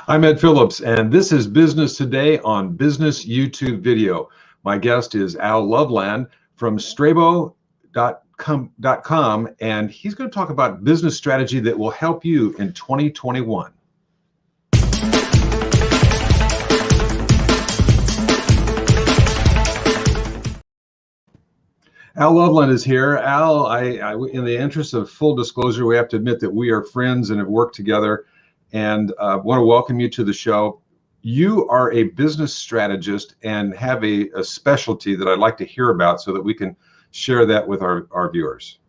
I'm Ed Phillips, and this is Business Today on Business YouTube Video. My guest is Al Loveland from Strabo.com, and he's going to talk about business strategy that will help you in 2021. Al Loveland is here. Al, in the interest of full disclosure, we have to admit that we are friends and have worked together, and want to welcome you to the show. You are a business strategist and have a specialty that I'd like to hear about so that we can share that with our viewers.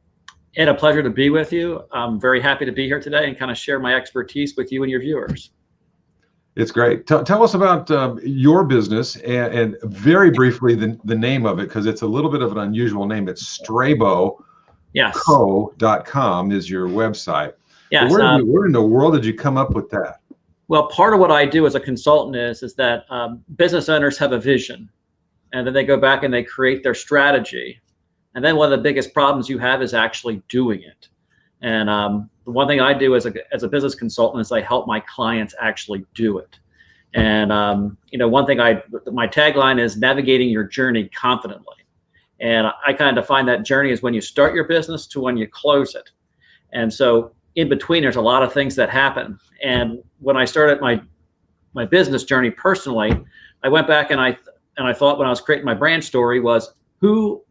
Ed, a pleasure to be with you. I'm very happy to be here today and kind of share my expertise with you and your viewers. It's great. Tell us about your business and very briefly the name of it, because it's a little bit of an unusual name. It's Strabo.com is your website. Yes. Where in the world did you come up with that? Well, part of what I do as a consultant is that business owners have a vision, and then they go back and they create their strategy. And then one of the biggest problems you have is actually doing it. And the one thing I do as a business consultant is I help my clients actually do it. And one thing my tagline is navigating your journey confidently. And I kind of define that journey as when you start your business to when you close it. And so in between, there's a lot of things that happen. And when I started my business journey personally, I went back and I thought when I was creating my brand story was, who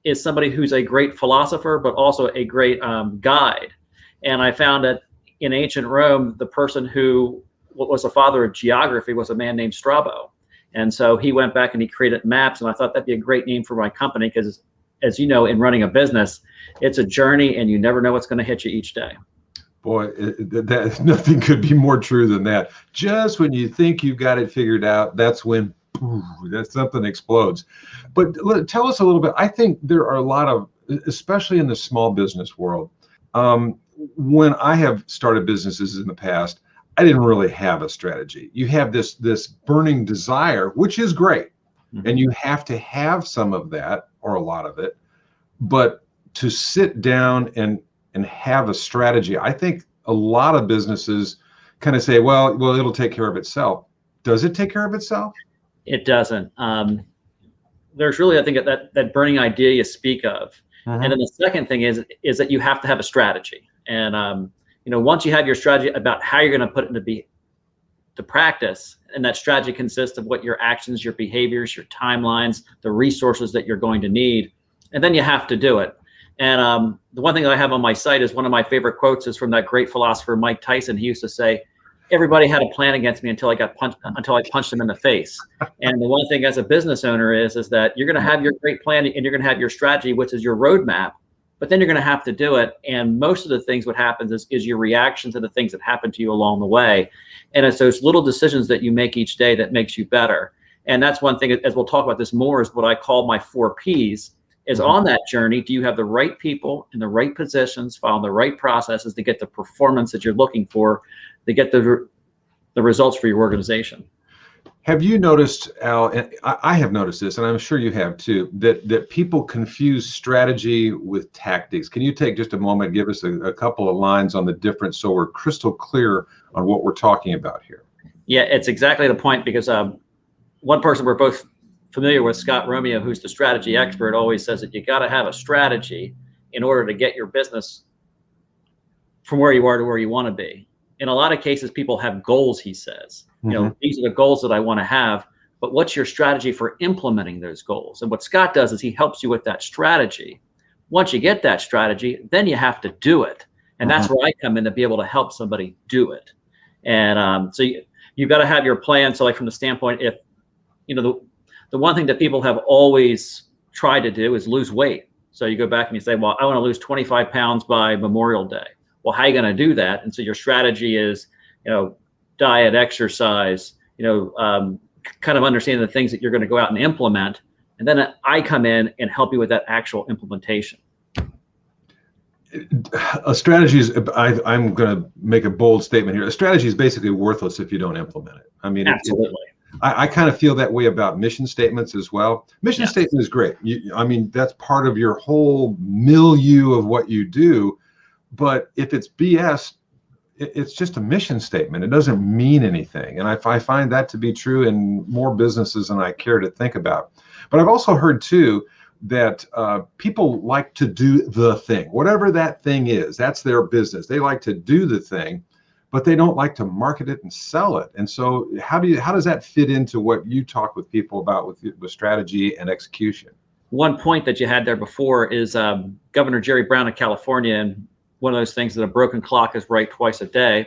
is somebody who's a great philosopher, but also a great guide. And I found that in ancient Rome, the person who was the father of geography was a man named Strabo. And so he went back and he created maps, and I thought that'd be a great name for my company because, as you know, in running a business, it's a journey and you never know what's going to hit you each day. Boy, nothing could be more true than that. Just when you think you've got it figured out, that's when something explodes. But tell us a little bit. I think there are a lot of, especially in the small business world, when I have started businesses in the past, I didn't really have a strategy. You have this burning desire, which is great. Mm-hmm. And you have to have some of that or a lot of it. But to sit down and have a strategy, I think a lot of businesses kind of say, well, it'll take care of itself. Does it take care of itself? It doesn't. There's really, I think, that burning idea you speak of. Mm-hmm. And then the second thing is that you have to have a strategy. And once you have your strategy about how you're going to put it into practice, and that strategy consists of what your actions, your behaviors, your timelines, the resources that you're going to need, and then you have to do it. And the one thing that I have on my site is one of my favorite quotes is from that great philosopher Mike Tyson. He used to say, "Everybody had a plan against me until I punched them in the face." And the one thing as a business owner is that you're going to have your great plan and you're going to have your strategy, which is your roadmap, but then you're going to have to do it. And most of the things what happens is your reaction to the things that happen to you along the way. And it's those little decisions that you make each day that makes you better. And that's one thing, as we'll talk about this more, is what I call my 4 Ps. Is on that journey, do you have the right people in the right positions, following the right processes to get the performance that you're looking for, to get the results for your organization? Have you noticed, Al, and I have noticed this, and I'm sure you have too, that people confuse strategy with tactics? Can you take just a moment, give us a couple of lines on the difference so we're crystal clear on what we're talking about here? Yeah, it's exactly the point, because one person we're both familiar with, Scott Romeo, who's the strategy expert, always says that you got to have a strategy in order to get your business from where you are to where you want to be. In a lot of cases, people have goals, he says. Mm-hmm. These are the goals that I want to have, but what's your strategy for implementing those goals? And what Scott does is he helps you with that strategy. Once you get that strategy, then you have to do it. And that's where I come in, to be able to help somebody do it. And so you've got to have your plan. So like from the standpoint, if, the one thing that people have always tried to do is lose weight. So you go back and you say, well, I want to lose 25 pounds by Memorial Day. Well, how are you going to do that? And so your strategy is, diet, exercise, kind of understanding the things that you're going to go out and implement. And then I come in and help you with that actual implementation. A strategy is, I'm going to make a bold statement here. A strategy is basically worthless if you don't implement it. I mean, absolutely. I kind of feel that way about mission statements as well. Mission statement is great. That's part of your whole milieu of what you do. But if it's BS, it's just a mission statement. It doesn't mean anything. And I find that to be true in more businesses than I care to think about. But I've also heard too that people like to do the thing, whatever that thing is. That's their business. They like to do the thing, but they don't like to market it and sell it. And so how does that fit into what you talk with people about with strategy and execution? One point that you had there before is Governor Jerry Brown of California, and one of those things that a broken clock is right twice a day,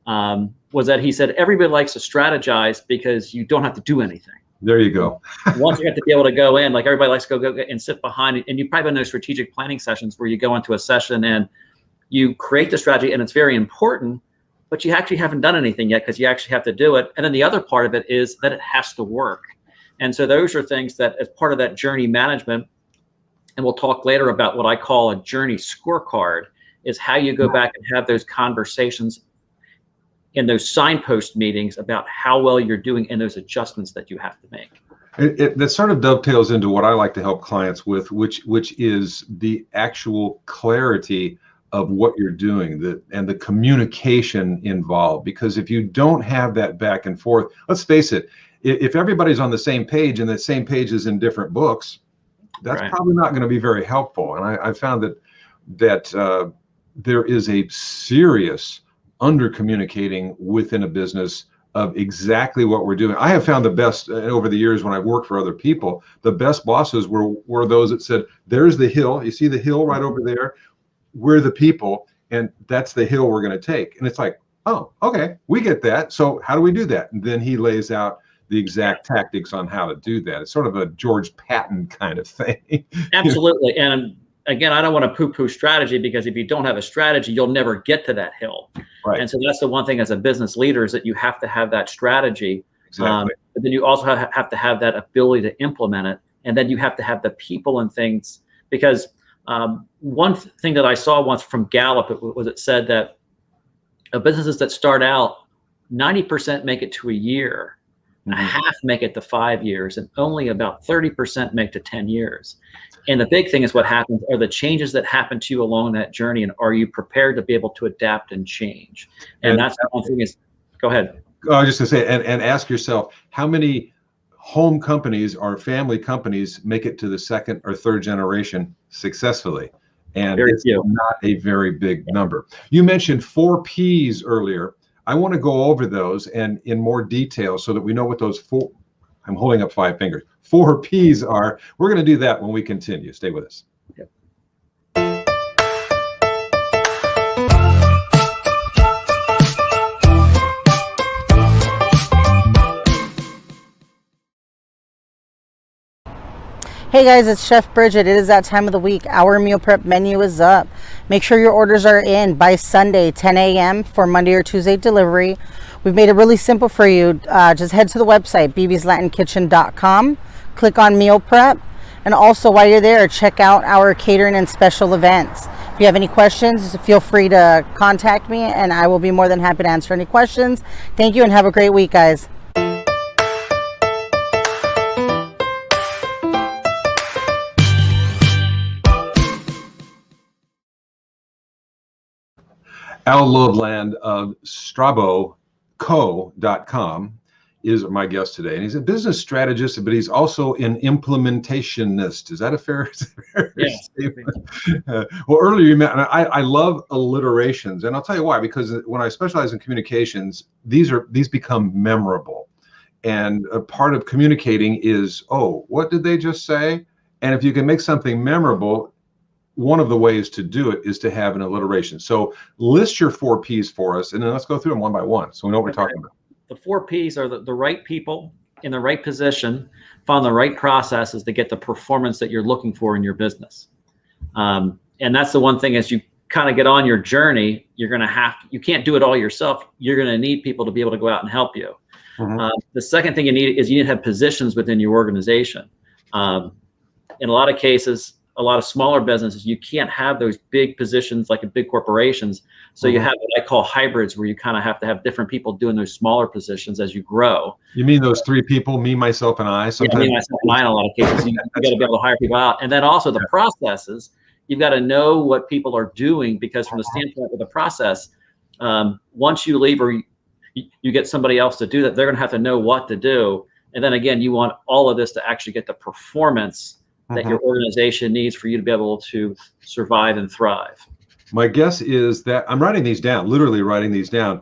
was that he said everybody likes to strategize because you don't have to do anything. There you go. Once you have to be able to go in, like everybody likes to go and sit behind it. And you probably know strategic planning sessions where you go into a session and you create the strategy, and it's very important, but you actually haven't done anything yet because you actually have to do it. And then the other part of it is that it has to work. And so those are things that, as part of that journey management, and we'll talk later about what I call a journey scorecard, is how you go back and have those conversations in those signpost meetings about how well you're doing and those adjustments that you have to make. That sort of dovetails into what I like to help clients with, which is the actual clarity of what you're doing, and the communication involved. Because if you don't have that back and forth, let's face it, if everybody's on the same page and the same page is in different books, that's right. Probably not going to be very helpful. And I found that there is a serious under communicating within a business of exactly what we're doing. I have found the best over the years when I've worked for other people, the best bosses were those that said, there's the hill. You see the hill right over there? We're the people, and that's the hill we're going to take. And it's like, oh, okay, we get that. So how do we do that? And then he lays out the exact tactics on how to do that. It's sort of a George Patton kind of thing. Absolutely. And again, I don't want to poo-poo strategy, because if you don't have a strategy, you'll never get to that hill. Right. And so that's the one thing as a business leader, is that you have to have that strategy. Exactly. But then you also have to have that ability to implement it. And then you have to have the people and things, because one thing that I saw once from Gallup it said that businesses that start out, 90% make it to a year, mm-hmm. half make it to 5 years, and only about 30% make to 10 years. And the big thing is, what happens are the changes that happen to you along that journey, and are you prepared to be able to adapt and change? And that's the one thing is, go ahead. I was just going to say, and ask yourself, how many home companies or family companies make it to the second or third generation successfully? And it's not a very big number. You mentioned 4 Ps earlier. I want to go over those and in more detail so that we know what those 4, I'm holding up 5 fingers, 4 Ps are. We're going to do that when we continue. Stay with us. Yep. Hey guys, it's Chef Bridget. It is that time of the week. Our meal prep menu is up. Make sure your orders are in by Sunday, 10 a.m. for Monday or Tuesday delivery. We've made it really simple for you. Just head to the website, bbslatinkitchen.com. Click on meal prep. And also, while you're there, check out our catering and special events. If you have any questions, feel free to contact me, and I will be more than happy to answer any questions. Thank you, and have a great week, guys. Al Loveland of StraboCo.com is my guest today. And he's a business strategist, but he's also an implementationist. Is that a fair statement? Well, earlier you mentioned, I love alliterations. And I'll tell you why, because when I specialize in communications, these become memorable. And a part of communicating is, oh, what did they just say? And if you can make something memorable, one of the ways to do it is to have an alliteration. So list your 4 Ps for us, and then let's go through them one by one so we know what we're talking about. The 4 Ps are the right people in the right position, find the right processes to get the performance that you're looking for in your business. And that's the one thing, as you kind of get on your journey, you can't do it all yourself. You're going to need people to be able to go out and help you. Mm-hmm. The second thing you need to have positions within your organization. In a lot of cases, a lot of smaller businesses, you can't have those big positions like in big corporations. So you have what I call hybrids, where you kind of have to have different people doing those smaller positions as you grow. You mean those 3 people, me, myself, and I? Sometimes. Yeah, me, myself, and I in a lot of cases. You got to be able to hire people out. And then also the processes, you've got to know what people are doing, because from the standpoint of the process, Once you leave, or you get somebody else to do that, they're going to have to know what to do. And then again, you want all of this to actually get the performance that your organization needs for you to be able to survive and thrive. My guess is that I'm writing these down, literally writing these down.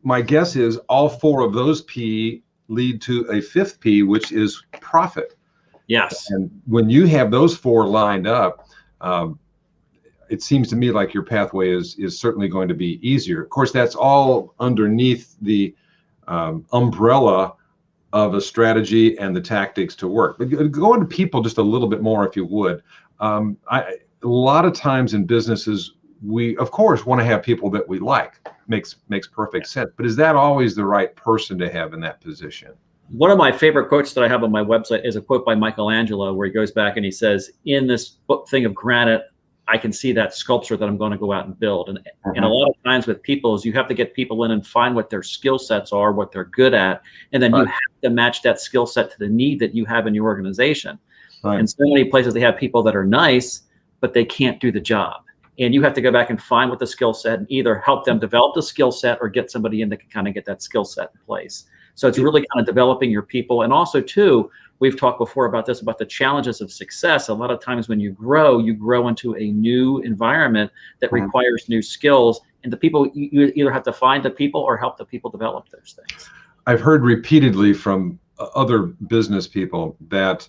My guess is all four of those P lead to a fifth P, which is profit. Yes. And when you have those four lined up, it seems to me like your pathway is certainly going to be easier. Of course, that's all underneath the umbrella of a strategy and the tactics to work. But go into people just a little bit more, if you would. A lot of times in businesses, we of course want to have people that we like. Makes perfect sense. But is that always the right person to have in that position? One of my favorite quotes that I have on my website is a quote by Michelangelo, where he goes back and he says, "In this thing of granite, I can see that sculpture that I'm going to go out and build." And a lot of times with people is you have to get people in and find what their skill sets are, what they're good at, and then you have to match that skill set to the need that you have in your organization. And so many places they have people that are nice, but they can't do the job. And you have to go back and find what the skill set and either help them develop the skill set or get somebody in that can kind of get that skill set in place. So it's really kind of developing your people. And also too, we've talked before about this, about the challenges of success. A lot of times when you grow into a new environment that requires new skills. And the people, you either have to find the people or help the people develop those things. I've heard repeatedly from other business people that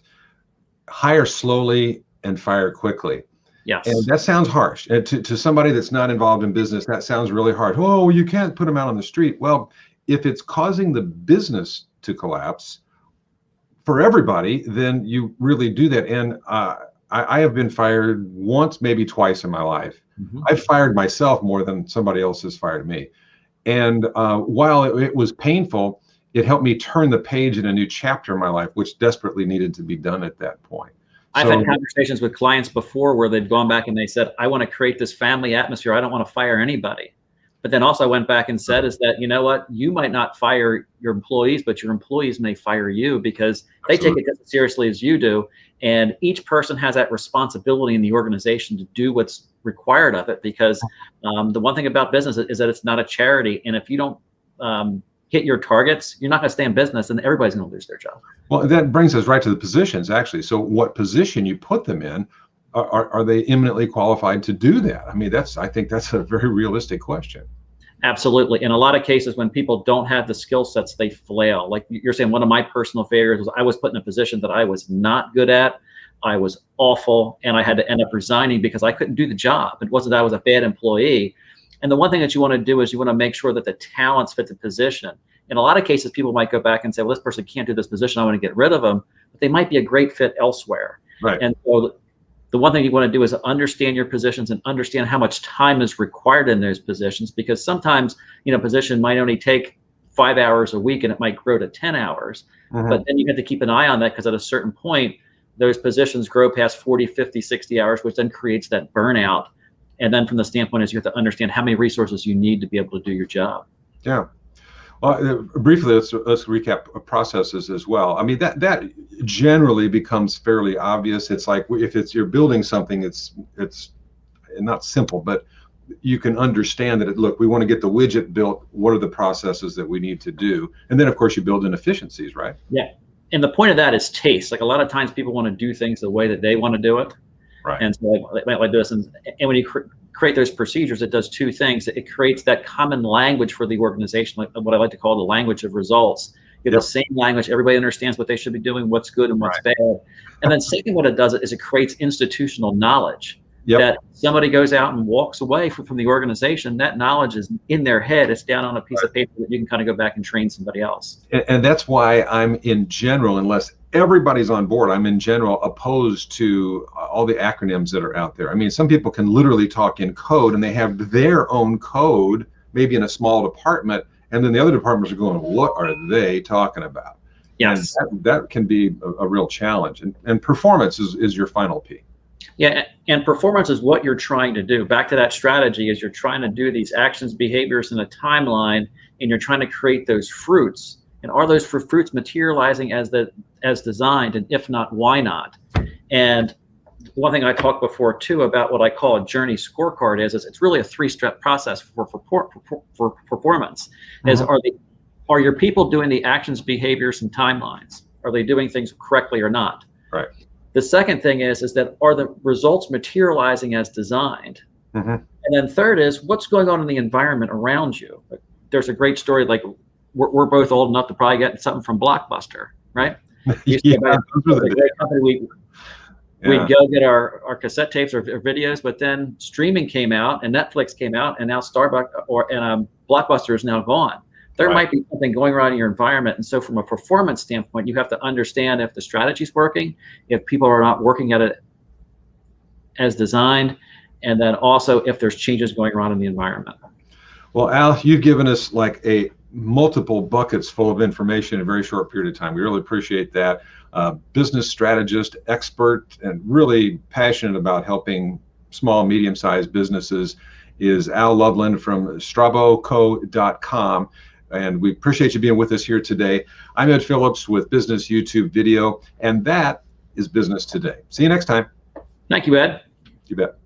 hire slowly and fire quickly. Yes. And that sounds harsh. And to somebody that's not involved in business, that sounds really hard. Oh, you can't put them out on the street. Well, if it's causing the business to collapse for everybody, then you really do that. And I have been fired once, maybe twice in my life. I've fired myself more than somebody else has fired me. And while it was painful, it helped me turn the page in a new chapter in my life, which desperately needed to be done at that point. I've had conversations with clients before where they've gone back and they said, I want to create this family atmosphere. I don't want to fire anybody. But then also I went back and said is that, you know what, you might not fire your employees, but your employees may fire you because they take it just as seriously as you do. And each person has that responsibility in the organization to do what's required of it, because the one thing about business is that it's not a charity. And if you don't hit your targets, you're not going to stay in business and everybody's going to lose their job. Well, that brings us right to the positions, actually. So what position you put them in, are they eminently qualified to do that? I mean, I think that's a very realistic question. Absolutely. In a lot of cases, when people don't have the skill sets, they flail. Like you're saying, one of my personal failures was I was put in a position that I was not good at. I was awful, and I had to end up resigning because I couldn't do the job. It wasn't that I was a bad employee. And the one thing that you want to do is you want to make sure that the talents fit the position. In a lot of cases, people might go back and say, well, this person can't do this position. I want to get rid of them. But they might be a great fit elsewhere. Right. And so the one thing you want to do is understand your positions and understand how much time is required in those positions, because sometimes, a position might only take 5 hours a week and it might grow to 10 hours. But then you have to keep an eye on that, because at a certain point, those positions grow past 40, 50, 60 hours, which then creates that burnout. And then from the standpoint is you have to understand how many resources you need to be able to do your job. Yeah. Well, briefly, let's recap processes as well. I mean, that generally becomes fairly obvious. It's like if you're building something, it's not simple, but you can understand that. Look, we want to get the widget built. What are the processes that we need to do? And then, of course, you build in efficiencies, right? Yeah. And the point of that is taste. Like a lot of times, people want to do things the way that they want to do it. Right. And so they might like this. And when you create those procedures, it does two things. It creates that common language for the organization, like what I like to call the language of results. You have the same language. Everybody understands what they should be doing, what's good and what's bad. And then second, what it does is it creates institutional knowledge. That somebody goes out and walks away from the organization, that knowledge is in their head. It's down on a piece of paper that you can kind of go back and train somebody else. And that's why I'm in general, unless everybody's on board, I'm in general opposed to all the acronyms that are out there. I mean, some people can literally talk in code and they have their own code, maybe in a small department, and then the other departments are going, what are they talking about? Yes. And that can be a real challenge. And performance is your final P. Yeah, and performance is what you're trying to do. Back to that strategy is you're trying to do these actions, behaviors in a timeline, and you're trying to create those fruits. And are those fruits materializing as designed? And if not, why not? And one thing I talked before too about what I call a journey scorecard is it's really a 3-step process for performance. Is are your people doing the actions, behaviors, and timelines? Are they doing things correctly or not? Right. The second thing is that are the results materializing as designed? And then third is what's going on in the environment around you. There's a great story, like we're both old enough to probably get something from Blockbuster, right? We'd go get our cassette tapes or videos, but then streaming came out and Netflix came out, and now Starbucks Blockbuster is now gone. There might be something going around in your environment. And so from a performance standpoint, you have to understand if the strategy's working, if people are not working at it as designed, and then also if there's changes going around in the environment. Well, Al, you've given us like multiple buckets full of information in a very short period of time. We really appreciate that. Business strategist, expert, and really passionate about helping small, medium-sized businesses is Al Loveland from straboco.com. And we appreciate you being with us here today. I'm Ed Phillips with Business YouTube Video, and that is Business Today. See you next time. Thank you, Ed. You bet.